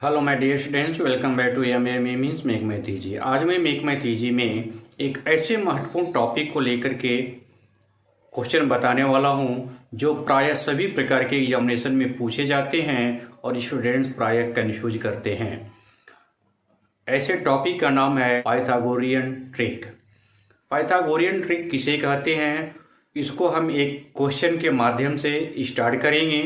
Hello my dear students, welcome back to M means make my तीजी। आज मैं make my तीजी में एक ऐसे महत्वपूर्ण टॉपिक को लेकर के क्वेश्चन बताने वाला हूं जो प्रायः सभी प्रकार के एग्जामिनेशन में पूछे जाते हैं और स्टूडेंट्स प्रायः कंफ्यूज करते हैं। ऐसे टॉपिक का नाम है पाइथागोरियन ट्रिक। पाइथागोरियन ट्रिक किसे कहते हैं, इसको हम एक क्वेश्चन के माध्यम से स्टार्ट करेंगे।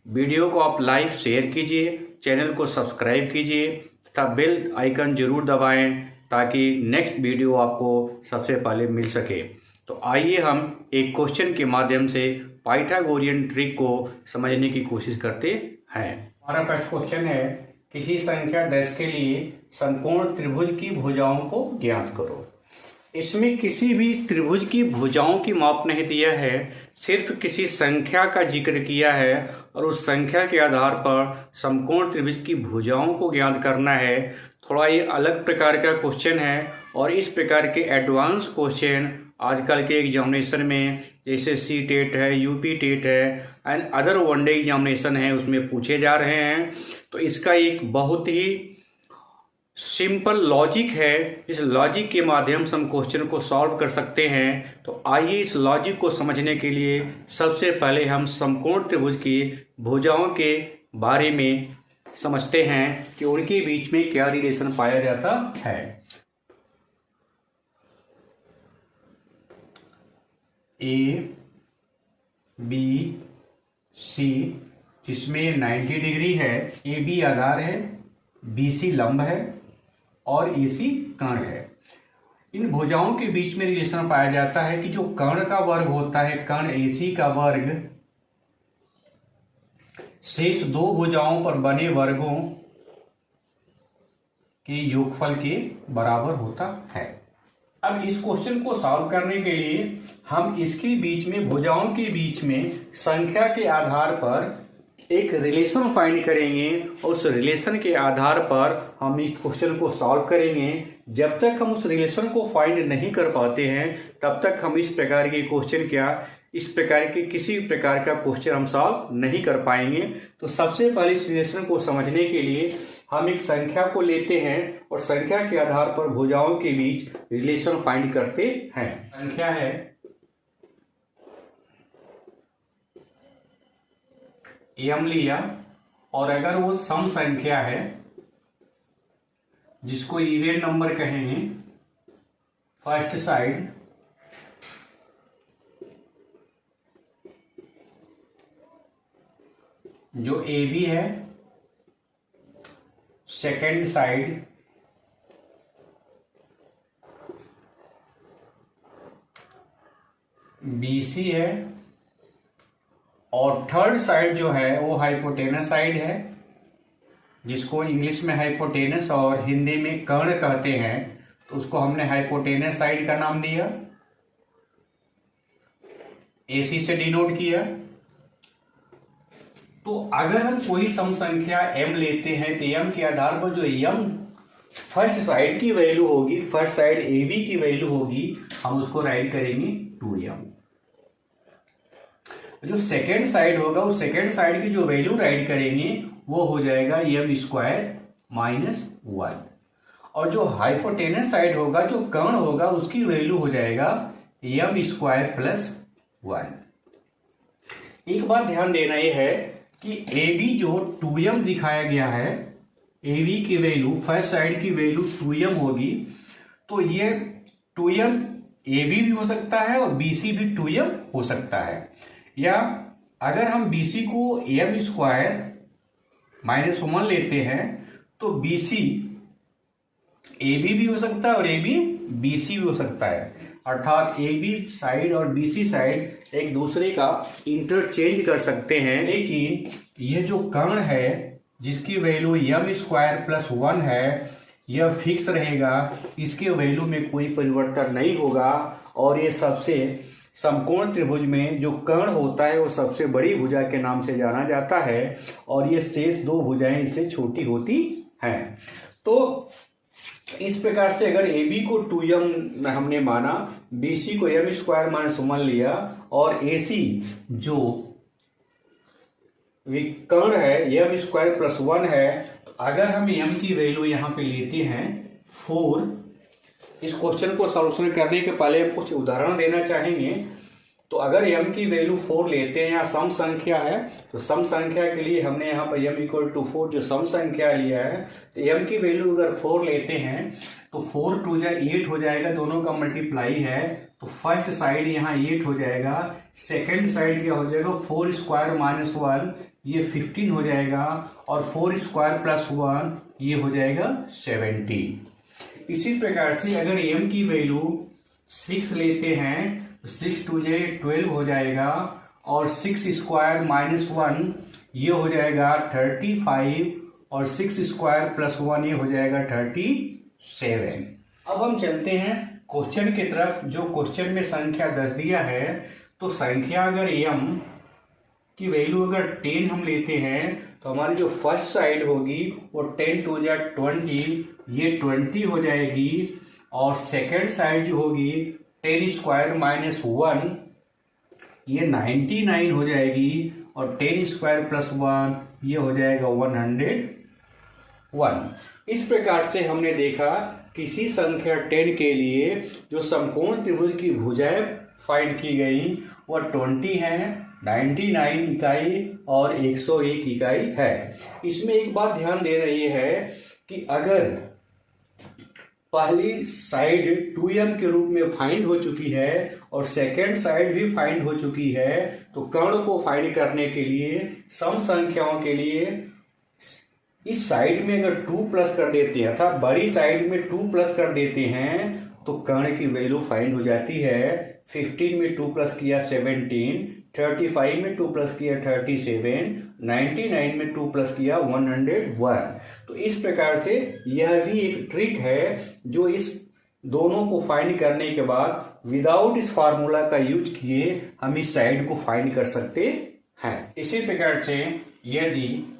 वीडियो को आप लाइक शेयर कीजिए, चैनल को सब्सक्राइब कीजिए तथा बेल आइकन जरूर दबाएं ताकि नेक्स्ट वीडियो आपको सबसे पहले मिल सके। तो आइए हम एक क्वेश्चन के माध्यम से पाइथागोरियन ट्रिक को समझने की कोशिश करते हैं। हमारा फर्स्ट क्वेश्चन है, किसी संख्या 10 के लिए समकोण त्रिभुज की भुजाओं को ज्ञात करो। इसमें किसी भी त्रिभुज की भुजाओं की माप नहीं दिया है, सिर्फ किसी संख्या का जिक्र किया है और उस संख्या के आधार पर समकोण त्रिभुज की भुजाओं को ज्ञात करना है। थोड़ा ये अलग प्रकार का क्वेश्चन है और इस प्रकार के एडवांस क्वेश्चन आजकल के एग्जामिनेशन में जैसे सी टेट है, यूपी टेट है एंड अदर वनडे एग्जामिनेशन है उसमें पूछे जा रहे हैं। तो इसका एक बहुत ही सिंपल लॉजिक है, इस लॉजिक के माध्यम से हम क्वेश्चन को सॉल्व कर सकते हैं। तो आइए इस लॉजिक को समझने के लिए सबसे पहले हम समकोण त्रिभुज की भुजाओं के बारे में समझते हैं कि उनके बीच में क्या रिलेशन पाया जाता है। ए बी सी, जिसमें 90 डिग्री है, ए बी आधार है, बी सी लंब है और AC कर्ण है। इन भुजाओं के बीच में रिलेशन पाया जाता है कि जो कर्ण का वर्ग होता है, कर्ण AC का वर्ग शेष दो भुजाओं पर बने वर्गों के योगफल के बराबर होता है। अब इस क्वेश्चन को सॉल्व करने के लिए हम इसके बीच में भुजाओं के बीच में संख्या के आधार पर एक रिलेशन फाइंड करेंगे और उस रिलेशन के आधार पर हम इस क्वेश्चन को सॉल्व करेंगे। जब तक हम उस रिलेशन को फाइंड नहीं कर पाते हैं तब तक हम इस प्रकार के क्वेश्चन इस प्रकार के किसी प्रकार का क्वेश्चन हम सॉल्व नहीं कर पाएंगे। तो सबसे पहले इस रिलेशन को समझने के लिए हम एक संख्या को लेते हैं और संख्या के आधार पर भुजाओं के बीच रिलेशन फाइंड करते हैं। संख्या है m लिया और अगर वो सम संख्या है जिसको इवन नंबर कहेंगे, फर्स्ट साइड जो AB है, सेकेंड साइड BC है और थर्ड साइड जो है वो हाइपोटेनस साइड है, जिसको इंग्लिश में हाइपोटेनस और हिंदी में कर्ण कहते हैं। तो उसको हमने हाइपोटेनस साइड का नाम दिया, AC से डिनोट किया। तो अगर हम कोई सम संख्या m लेते हैं तो m के आधार पर जो m फर्स्ट साइड की वैल्यू होगी, फर्स्ट साइड AB की वैल्यू होगी, हम उसको राइट करेंगे 2m। जो सेकेंड साइड होगा उस सेकेंड साइड की जो वैल्यू राइट करेंगे वो हो जाएगा m स्क्वायर -1 और जो हाइपोटेनस साइड होगा, जो कर्ण होगा, उसकी वैल्यू हो जाएगा m स्क्वायर +1। एक बात ध्यान देना यह है कि AB जो 2m दिखाया गया है, AB की वैल्यू फर्स्ट साइड की वैल्यू 2m होगी। तो ये 2m AB भी हो सकता है और BC भी 2m हो सकता है। या अगर हम BC को m स्क्वायर -1 लेते हैं तो BC AB भी हो सकता है और AB BC भी हो सकता है। अर्थात AB साइड और BC साइड एक दूसरे का इंटरचेंज कर सकते हैं, लेकिन यह जो कर्ण है जिसकी वैल्यू m स्क्वायर +1 है, यह फिक्स रहेगा, इसके वैल्यू में कोई परिवर्तन नहीं होगा। और ये सबसे समकोण त्रिभुज में जो कर्ण होता है वो सबसे बड़ी भुजा के नाम से जाना जाता है और ये शेष दो भुजाएं इससे छोटी होती हैं। तो इस प्रकार से अगर AB को 2m हमने माना, BC को m स्क्वायर -1 लिया और AC जो कर्ण है m स्क्वायर +1 है, तो अगर हम m की वैल्यू यहाँ पे लेते हैं 4, इस क्वेश्चन को सॉल्यूशन करने के पहले हम कुछ उदाहरण देना चाहेंगे। तो अगर m की वैल्यू 4 लेते हैं, या सम संख्या है, तो सम संख्या के लिए हमने यहाँ पर m इक्वल टू 4 जो सम संख्या लिया है, तो m की वैल्यू अगर 4 लेते हैं तो 4 2 जा 8 हो जाएगा, दोनों का मल्टीप्लाई है, तो फर्स्ट साइड यहाँ 8 हो जाएगा, सेकेंड साइड क्या हो जाएगा 4 स्क्वायर माइनस 1 ये 15 हो जाएगा, और 4 स्क्वायर प्लस 1 ये हो जाएगा 70। इसी प्रकार से अगर m की वैल्यू 6 लेते हैं, 6 2 जा 12 हो जाएगा, और 6 स्क्वायर माइनस 1 ये हो जाएगा 35, और 6 स्क्वायर प्लस 1 ये हो जाएगा 37। अब हम चलते हैं क्वेश्चन की तरफ। जो क्वेश्चन में संख्या 10 दिया है, तो संख्या अगर m की वैल्यू अगर 10 हम लेते हैं, तो हमारी जो फर्स्ट साइड होगी वो 10 2 जा 20 ये 20 हो जाएगी, और सेकेंड साइड जो होगी 10 स्क्वायर माइनस 1 ये 99 हो जाएगी, और 10 स्क्वायर प्लस 1 ये हो जाएगा 101। इस प्रकार से हमने देखा किसी संख्या 10 के लिए जो समकोण त्रिभुज की भुजाएं फाइंड की गई वह 20 है, 99 इकाई और 101 इकाई है। इसमें एक बात ध्यान दे रही है कि अगर पहली साइड 2m के रूप में फाइंड हो चुकी है और सेकेंड साइड भी फाइंड हो चुकी है, तो कर्ण को फाइंड करने के लिए सम संख्याओं के लिए इस साइड में अगर 2 प्लस कर देते हैं, अर्थात बड़ी साइड में 2 प्लस कर देते हैं, तो कर्ण की वैल्यू फाइंड हो जाती है। 15 में 2 प्लस किया 17, 35 में 2 प्लस किया 37, 99 में 2 प्लस किया 101। तो इस प्रकार से यह भी एक ट्रिक है जो इस दोनों को फाइंड करने के बाद विदाउट इस फार्मूला का यूज किए हम इस साइड को फाइंड कर सकते हैं। इसी प्रकार से यदि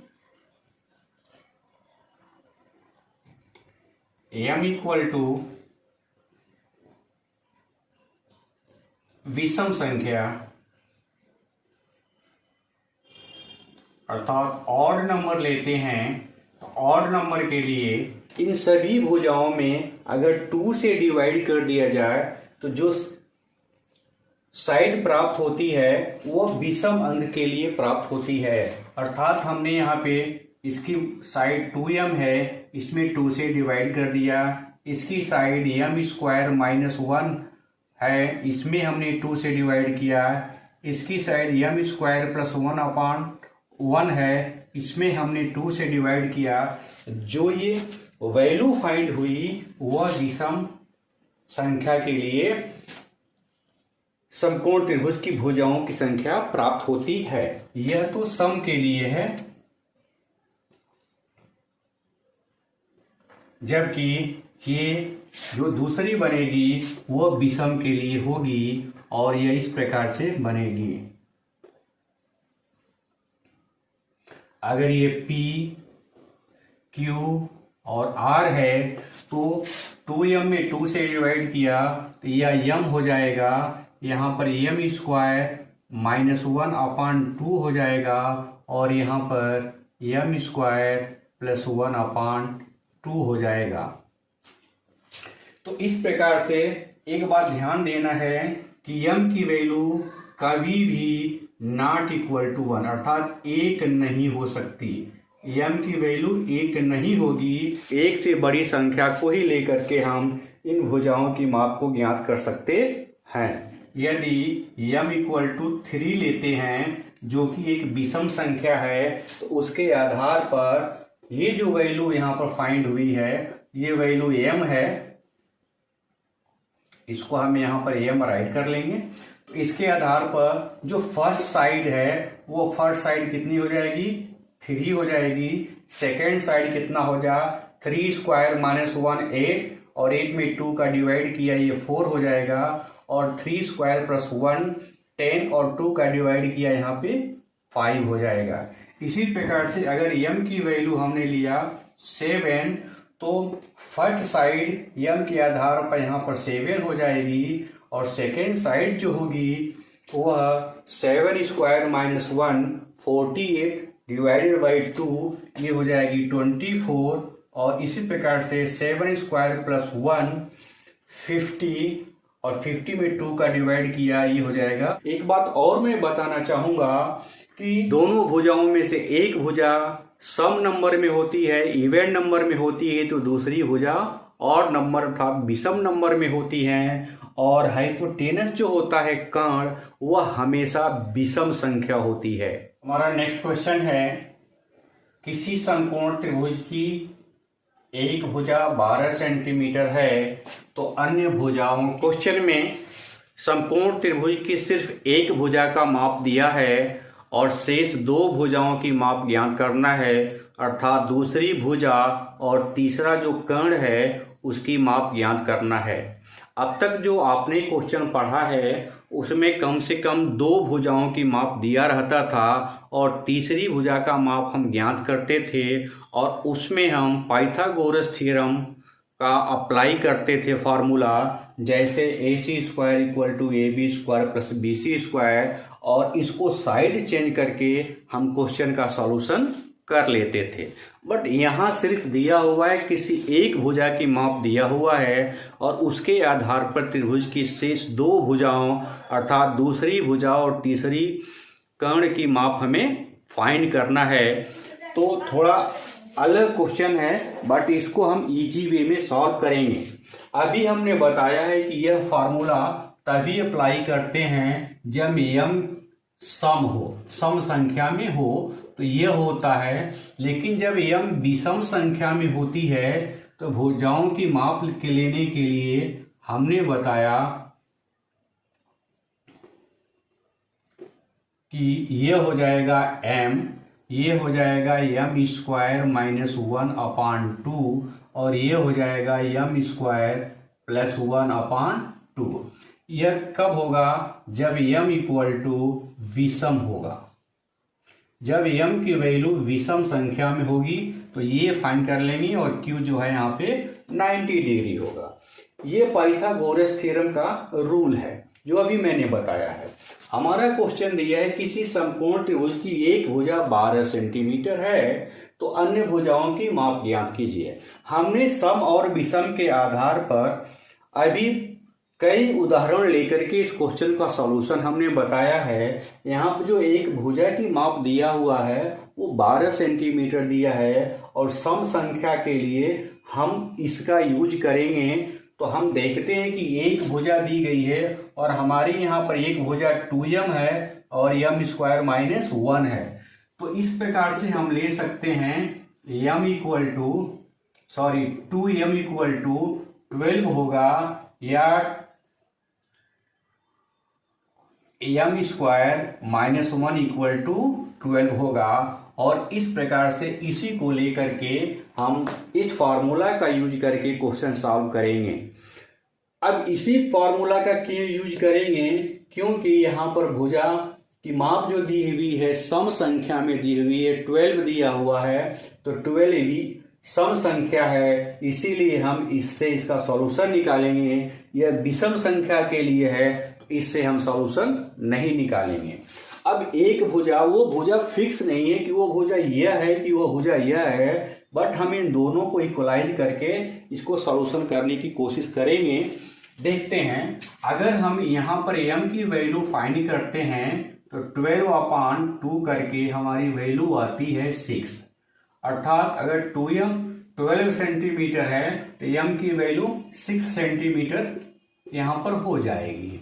m इक्वल टू विषम संख्या अर्थात ऑड नंबर लेते हैं, तो ऑड नंबर के लिए इन सभी भुजाओं में अगर 2 से डिवाइड कर दिया जाए तो जो साइड प्राप्त होती है वह विषम अंक के लिए प्राप्त होती है। अर्थात हमने यहाँ पे इसकी साइड 2m है, इसमें 2 से डिवाइड कर दिया, इसकी साइड m स्क्वायर माइनस 1 है, इसमें हमने 2 से डिवाइड किया, इसकी side m square plus 1 upon 1 है, इसमें हमने 2 से डिवाइड किया। जो ये वैल्यू फाइंड हुई वह विषम संख्या के लिए समकोण त्रिभुज की भुजाओं की संख्या प्राप्त होती है। यह तो सम के लिए है, जबकि ये जो दूसरी बनेगी वह विषम के लिए होगी और यह इस प्रकार से बनेगी। अगर ये P, Q और R है तो 2m में 2 से डिवाइड किया तो यह m हो जाएगा, यहाँ पर m स्क्वायर माइनस 1 अपॉन 2 हो जाएगा, और यहाँ पर m स्क्वायर प्लस 1 अपॉन 2 हो जाएगा। तो इस प्रकार से एक बात ध्यान देना है कि m की वैल्यू कभी भी नॉट इक्वल टू 1 अर्थात 1 नहीं हो सकती। m की वैल्यू 1 नहीं होगी। एक से बड़ी संख्या को ही लेकर के हम इन भुजाओं की माप को ज्ञात कर सकते हैं। यदि m इक्वल टू 3 लेते हैं जो कि एक विषम संख्या है, तो उसके आधार पर ये जो वैल्यू यहाँ पर फाइंड हुई है ये वैल्यू m है, इसको हम यहाँ पर m राइट कर लेंगे। तो इसके आधार पर जो फर्स्ट साइड है वो फर्स्ट साइड कितनी हो जाएगी 3 हो जाएगी, सेकेंड साइड कितना हो जा 3 स्क्वायर माइनस 1 8, और 8 में 2 का डिवाइड किया ये 4 हो जाएगा, और 3 स्क्वायर प्लस 1 10 और 2 का डिवाइड किया यहाँ पे 5 हो जाएगा। इसी प्रकार से अगर m की वैल्यू हमने लिया 7 तो फर्स्ट साइड m के आधार पर यहाँ पर 7 हो जाएगी, और सेकेंड साइड जो होगी वह 7 स्क्वायर माइनस 1 48 डिवाइडेड बाई 2, ये हो जाएगी 24, और इसी प्रकार से 7 स्क्वायर प्लस 1 50, और 50 में 2 का डिवाइड किया, ये हो जाएगा। एक बात और मैं बताना चाहूंगा कि दोनों भुजाओं में से एक भुजा सम नंबर में होती है, इवन नंबर में होती है, तो दूसरी भुजा और नंबर अर्थात विषम नंबर में होती है, और हाइपोटेनस जो होता है कर्ण, वह हमेशा विषम संख्या होती है। हमारा नेक्स्ट क्वेश्चन है, किसी समकोण त्रिभुज की एक भुजा 12 सेंटीमीटर है तो अन्य भुजाओं, क्वेश्चन में समकोण त्रिभुज की सिर्फ एक भुजा का माप दिया है और शेष दो भुजाओं की माप ज्ञात करना है, अर्थात दूसरी भुजा और तीसरा जो कर्ण है उसकी माप ज्ञात करना है। अब तक जो आपने क्वेश्चन पढ़ा है उसमें कम से कम दो भुजाओं की माप दिया रहता था और तीसरी भुजा का माप हम ज्ञात करते थे, और उसमें हम पाइथागोरस थ्योरम का अप्लाई करते थे फार्मूला, जैसे AC² = AB² प्लस BC², और इसको साइड चेंज करके हम क्वेश्चन का सॉल्यूशन कर लेते थे। बट यहाँ सिर्फ दिया हुआ है, किसी एक भुजा की माप दिया हुआ है और उसके आधार पर त्रिभुज की शेष दो भुजाओं अर्थात दूसरी भुजा और तीसरी कर्ण की माप हमें फाइंड करना है। तो थोड़ा अलग क्वेश्चन है, बट इसको हम इजी वे में सॉल्व करेंगे। अभी हमने बताया है कि यह फार्मूला तभी अप्लाई करते हैं जब m सम हो, सम संख्या में हो, तो यह होता है। लेकिन जब m विषम संख्या में होती है तो भुजाओं की माप के लेने के लिए हमने बताया कि यह हो जाएगा m, ये हो जाएगा m² - 1/2, और ये हो जाएगा m² + 1/2। यह कब होगा? जब m = विषम होगा। जब m की वैल्यू विषम संख्या में होगी तो ये फाइंड कर लेंगे, और q जो है यहाँ पे 90 डिग्री होगा। ये पाइथागोरस थ्योरम का रूल है जो अभी मैंने बताया है। हमारा क्वेश्चन दिया है, किसी समकोण त्रिभुज की एक भुजा 12 सेंटीमीटर है तो अन्य भुजाओं की माप ज्ञात कीजिए। हमने सम और विषम के आधार पर अभी कई उदाहरण लेकर के इस क्वेश्चन का सॉल्यूशन हमने बताया है। यहाँ पर जो एक भुजा की माप दिया हुआ है वो 12 सेंटीमीटर दिया है, और सम संख्या के लिए हम इसका यूज करेंगे। तो हम देखते हैं कि एक भुजा दी गई है और हमारे यहाँ पर एक भुजा 2m है और m² - 1 है। तो इस प्रकार से हम ले सकते हैं 2m = 12 होगा, या m² - 1 = 12 होगा। और इस प्रकार से इसी को लेकर के हम इस फार्मूला का यूज करके क्वेश्चन सॉल्व करेंगे। अब इसी फार्मूला का क्यों यूज करेंगे? क्योंकि यहाँ पर भुजा की माप जो दी हुई है सम संख्या में दी हुई है, 12 दिया हुआ है, तो 12 भी सम संख्या है, इसीलिए हम इससे इसका सॉल्यूशन निकालेंगे। यह विषम संख्या के लिए है तो इससे हम सॉल्यूशन नहीं निकालेंगे। अब एक भुजा, वो भुजा फिक्स नहीं है कि वो भुजा यह है कि वो भुजा यह है, बट हम इन दोनों को इक्वलाइज करके इसको सॉल्यूशन करने की कोशिश करेंगे। देखते हैं, अगर हम यहाँ पर m की वैल्यू फाइंड करते हैं तो 12/2 करके हमारी वैल्यू आती है 6, अर्थात अगर 2m 12 सेंटीमीटर है तो m की वैल्यू 6 सेंटीमीटर यहाँ पर हो जाएगी।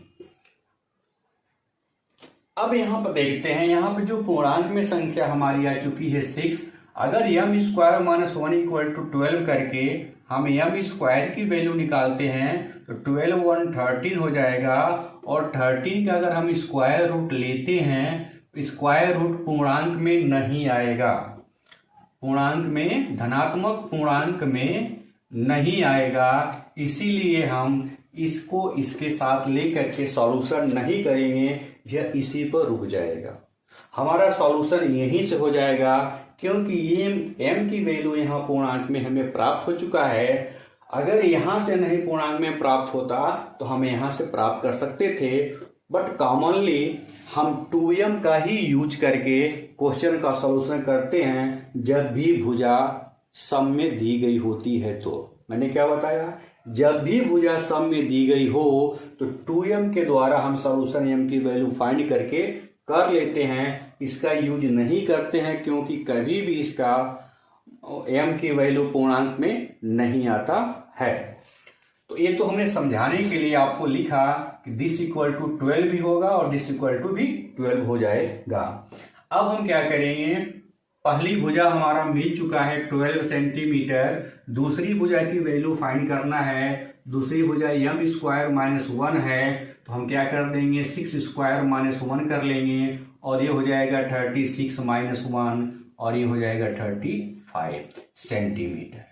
अब यहाँ पर देखते हैं, यहाँ पर जो पूर्णांक में संख्या हमारी आ चुकी है 6, अगर m² - 1 = 12 करके हम m² की वैल्यू निकालते हैं तो 12 × 1 13 हो जाएगा, और 13 का अगर हम स्क्वायर रूट लेते हैं तो स्क्वायर रूट पूर्णांक में नहीं आएगा, पूर्णांक में, धनात्मक पूर्णांक में नहीं आएगा। इसीलिए हम इसको इसके साथ लेकर के सॉल्यूशन नहीं करेंगे, यह इसी पर रुक जाएगा। हमारा सॉल्यूशन यहीं से हो जाएगा, क्योंकि ये m की वैल्यू यहाँ पूर्णांक में हमें प्राप्त हो चुका है। अगर यहाँ से नहीं पूर्णांक में प्राप्त होता तो हम यहाँ से प्राप्त कर सकते थे, बट कॉमनली हम 2m का ही यूज करके क्वेश्चन का सॉल्यूशन करते हैं जब भी भुजा सम में दी गई होती है। तो मैंने क्या बताया, जब भी भुजा सम में दी गई हो तो 2m के द्वारा हम सॉल्यूशन m की वैल्यू फाइंड करके कर लेते हैं। इसका यूज नहीं करते हैं क्योंकि कभी भी इसका m की वैल्यू पूर्णांक में नहीं आता है। तो ये तो हमने समझाने के लिए आपको लिखा कि दिस इक्वल टू 12 भी होगा और दिस इक्वल टू भी 12 हो जाएगा। अब हम क्या करेंगे, पहली भुजा हमारा मिल चुका है 12 सेंटीमीटर, दूसरी भुजा की वैल्यू फाइंड करना है। दूसरी भुजा m स्क्वायर माइनस 1 है, तो हम क्या कर देंगे 6 स्क्वायर माइनस 1 कर लेंगे और ये हो जाएगा 36 माइनस 1 और ये हो जाएगा 35 सेंटीमीटर।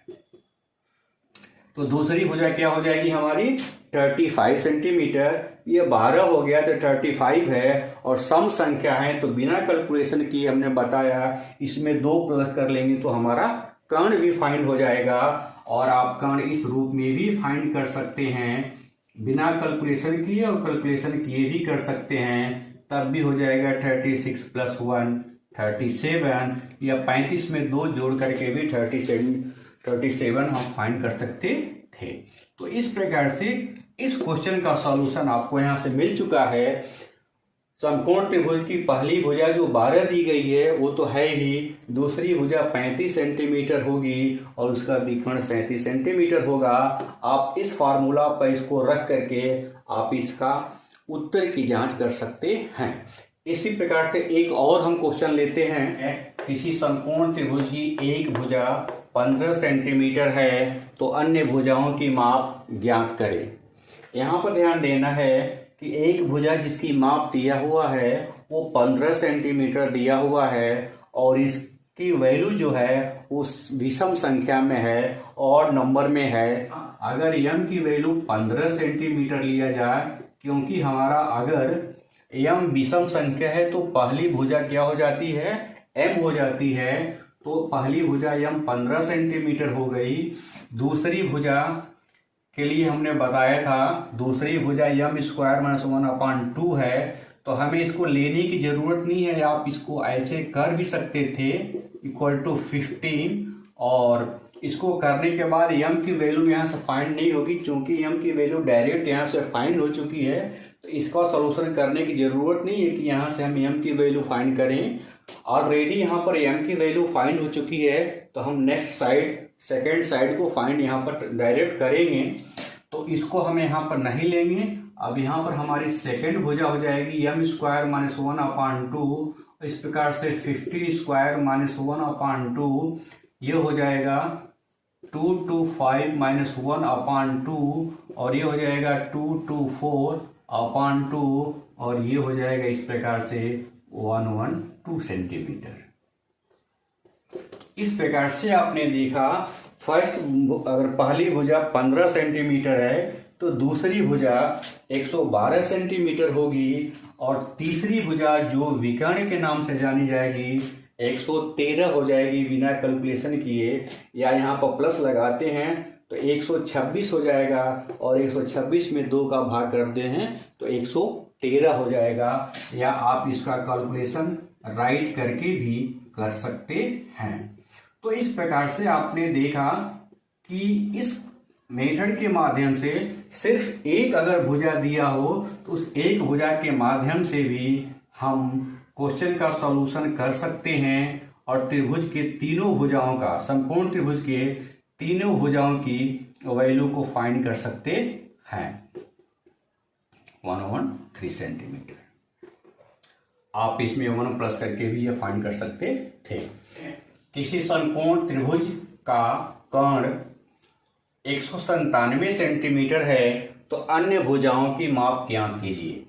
तो दूसरी भुजा क्या हो जाएगी हमारी 35 सेंटीमीटर, ये 12 हो गया तो 35 है और सम संख्या है तो बिना कैलकुलेशन किए हमने बताया इसमें 2 प्लस कर लेंगे तो हमारा कर्ण भी फाइंड हो जाएगा। और आप कर्ण इस रूप में भी फाइंड कर सकते हैं, बिना कैलकुलेशन किए और कैलकुलेशन किए भी कर सकते हैं, तब भी हो जाएगा 36 प्लस 1 37 या 35 में 2 जोड़ करके भी 37 हम फाइंड कर सकते थे। तो इस प्रकार से इस क्वेश्चन का सॉल्यूशन आपको यहां से मिल चुका है। समकोण त्रिभुज की पहली भुजा जो 12 दी गई है वो तो है ही, दूसरी भुजा 35 सेंटीमीटर होगी और उसका विकर्ण 37 सेंटीमीटर होगा। आप इस फार्मूला पर इसको रख करके आप इसका उत्तर की जांच कर सकते हैं। इसी प्रकार से एक और हम क्वेश्चन लेते हैं, किसी समकोण त्रिभुज की एक भुजा 15 सेंटीमीटर है तो अन्य भुजाओं की माप ज्ञात करें। यहाँ पर ध्यान देना है कि एक भुजा जिसकी माप दिया हुआ है वो 15 सेंटीमीटर दिया हुआ है और इसकी वैल्यू जो है वो विषम संख्या में है और नंबर में है। अगर m की वैल्यू 15 सेंटीमीटर लिया जाए, क्योंकि हमारा अगर m विषम संख्या है तो पहली भुजा क्या हो जाती है m हो जाती है, तो पहली भुजा m 15 सेंटीमीटर हो गई। दूसरी भुजा के लिए हमने बताया था दूसरी भुजा m स्क्वायर माइनस 1/2 है, तो हमें इसको लेने की जरूरत नहीं है, आप इसको ऐसे कर भी सकते थे इक्वल टू 15 और इसको करने के बाद m की वैल्यू यहाँ से फाइंड नहीं होगी क्योंकि m की वैल्यू डायरेक्ट यहाँ से फाइंड हो चुकी है। तो इसका सॉल्यूशन करने की जरूरत नहीं है कि यहाँ से हम m की वैल्यू फाइंड करें, ऑलरेडी यहाँ पर m की वैल्यू फाइंड हो चुकी है। तो हम नेक्स्ट साइड सेकेंड साइड को फाइंड यहाँ पर डायरेक्ट करेंगे, तो इसको हम यहाँ पर नहीं लेंगे। अब यहाँ पर हमारी सेकेंड भुजा हो जाएगी m स्क्वायर माइनस 1/2, इस प्रकार से 15 स्क्वायर माइनस 1/2 ये हो जाएगा 225 माइनस 1/2 और ये हो जाएगा 224/2 और ये हो जाएगा इस प्रकार से 112 सेंटीमीटर। इस प्रकार से आपने देखा फर्स्ट अगर पहली भुजा 15 सेंटीमीटर है तो दूसरी भुजा 112 सेंटीमीटर होगी और तीसरी भुजा जो विकर्ण के नाम से जानी जाएगी 113 हो जाएगी बिना कैलकुलेशन किए, या यहाँ पर प्लस लगाते हैं तो 126 हो जाएगा और 126 में 2 का भाग करते हैं तो 113 हो जाएगा, या आप इसका कैलकुलेशन राइट करके भी कर सकते हैं। तो इस प्रकार से आपने देखा कि इस मेथड के माध्यम से सिर्फ एक अगर भुजा दिया हो तो उस एक भुजा के माध्यम से भी हम क्वेश्चन का सॉल्यूशन कर सकते हैं और त्रिभुज के तीनों भुजाओं का, संपूर्ण त्रिभुज के तीनों भुजाओं की वैल्यू को फाइंड कर सकते हैं। 113 सेंटीमीटर आप इसमें 1 प्लस करके भी ये फाइंड कर सकते थे। किसी संपूर्ण त्रिभुज का कर्ण 197 सेंटीमीटर है तो अन्य भुजाओं की माप ज्ञात कीजिए।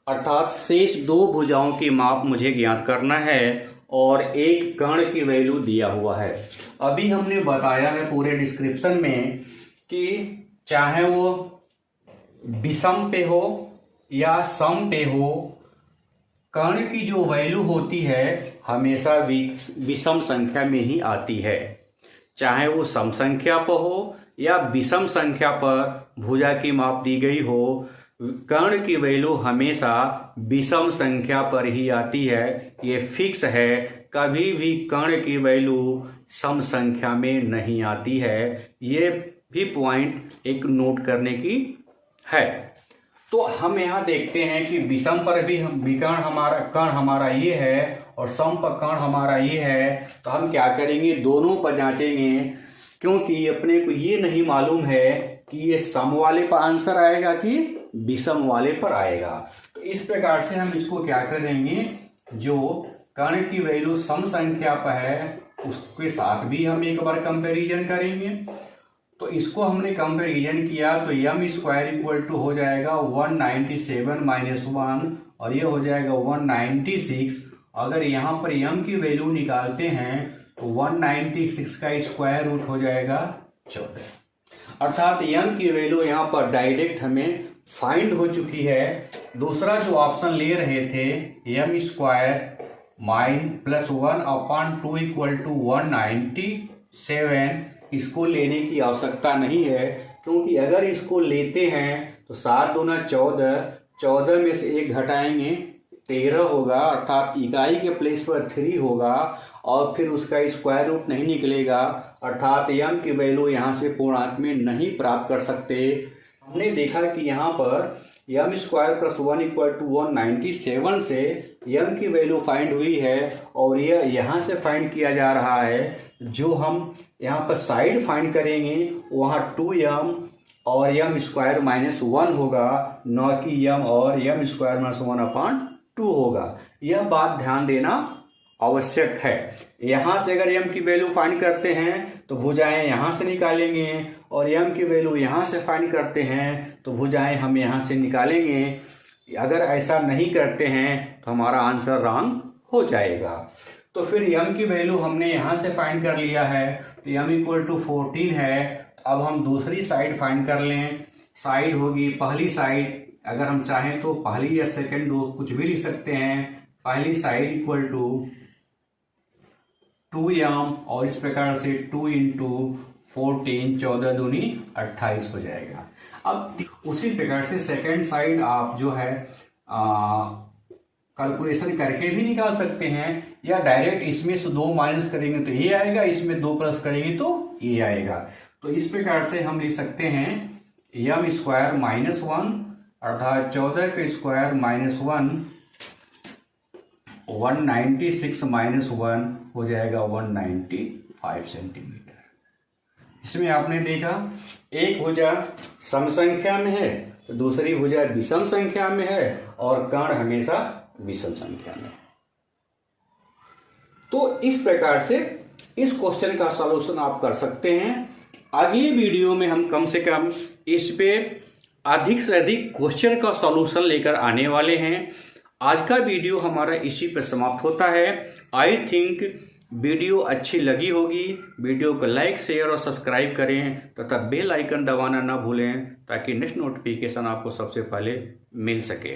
अर्थात शेष 2 भुजाओं की माप मुझे ज्ञात करना है और एक कर्ण की वैल्यू दिया हुआ है। अभी हमने बताया है पूरे डिस्क्रिप्शन में कि चाहे वो विषम पे हो या सम पे हो, कर्ण की जो वैल्यू होती है हमेशा विषम संख्या में ही आती है। चाहे वो सम संख्या पर हो या विषम संख्या पर भुजा की माप दी गई हो, कर्ण की वैल्यू हमेशा विषम संख्या पर ही आती है, ये फिक्स है। कभी भी कर्ण की वैल्यू सम संख्या में नहीं आती है, ये भी पॉइंट एक नोट करने की है। तो हम यहाँ देखते हैं कि विषम पर भी कर्ण हमारा ये है और सम पर कर्ण हमारा ये है, तो हम क्या करेंगे, दोनों पर जांचेंगे, क्योंकि अपने को ये नहीं मालूम है कि ये सम वाले पर आंसर आएगा कि विषम वाले पर आएगा। तो इस प्रकार से हम इसको क्या करेंगे, जो कर्ण की वैल्यू सम संख्या पर है उसके साथ भी हम एक बार कंपैरिजन करेंगे। तो इसको हमने कंपैरिजन किया तो m स्क्वायर इक्वल टू हो जाएगा 197 माइनस 1 और ये हो जाएगा 196। अगर यहाँ पर m की वैल्यू निकालते हैं तो 196 का स्क्वायर रूट हो जाएगा 14, अर्थात m की वैल्यू यहाँ पर डायरेक्ट हमें फाइंड हो चुकी है। दूसरा जो ऑप्शन ले रहे थे m square plus 1/2 equal to 197, इसको लेने की आवश्यकता नहीं है, क्योंकि अगर इसको लेते हैं तो 7 दूना 14, 14 में से 1 घटाएंगे 13 होगा, अर्थात इकाई के प्लेस पर 3 होगा और फिर उसका स्क्वायर रूट नहीं निकलेगा, अर्थात m की वैल्यू यहाँ से पूर्णांक में नहीं प्राप्त कर सकते। हमने देखा कि यहाँ पर m square plus 1 equal to 197 से m की वैल्यू फाइंड हुई है और यह यहाँ से फाइंड किया जा रहा है। जो हम यहाँ पर साइड फाइंड करेंगे वहाँ 2m और m स्क्वायर माइनस 1 होगा, न कि m और m स्क्वायर माइनस 1/2 होगा। यह बात ध्यान देना आवश्यक है। यहाँ से अगर m की वैल्यू फाइंड करते हैं तो भुजाएं यहाँ से निकालेंगे और m की वैल्यू यहाँ से फाइंड करते हैं तो भुजाएं हम यहाँ से निकालेंगे। अगर ऐसा नहीं करते हैं तो हमारा आंसर रॉन्ग हो जाएगा। तो फिर m की वैल्यू हमने यहाँ से फाइंड कर लिया है, तो m इक्वल टू 14 है। अब हम दूसरी साइड फाइंड कर लें। साइड होगी पहली साइड, अगर हम चाहें तो पहली या सेकेंड दो कुछ भी लिख सकते हैं। पहली साइड इक्वल टू 2m और इस प्रकार से 2 इंटू 14, 14 दूनी 28 हो जाएगा। अब उसी प्रकार से सेकेंड साइड आप जो है कैलकुलेशन करके भी निकाल सकते हैं, या डायरेक्ट इसमें से 2 माइनस करेंगे तो ये आएगा, इसमें 2 प्लस करेंगे तो ये आएगा। तो इस प्रकार से हम लिख सकते हैं m स्क्वायर माइनस 1 अर्थात 14 का स्क्वायर माइनस 1, 196 माइनस 1 हो जाएगा 195 सेंटीमीटर। इसमें आपने देखा एक भुजा सम संख्या में है तो दूसरी भुजा विषम संख्या में है और कर्ण हमेशा विषम संख्या में। तो इस प्रकार से इस क्वेश्चन का सॉल्यूशन आप कर सकते हैं। अगली वीडियो में हम कम से कम इस पे अधिक से अधिक क्वेश्चन का सॉल्यूशन लेकर आने वाले हैं। आज का वीडियो हमारा इसी पर समाप्त होता है। आई थिंक वीडियो अच्छी लगी होगी। वीडियो को लाइक शेयर और सब्सक्राइब करें तथा बेल आइकन दबाना ना भूलें ताकि नेक्स्ट नोटिफिकेशन आपको सबसे पहले मिल सके।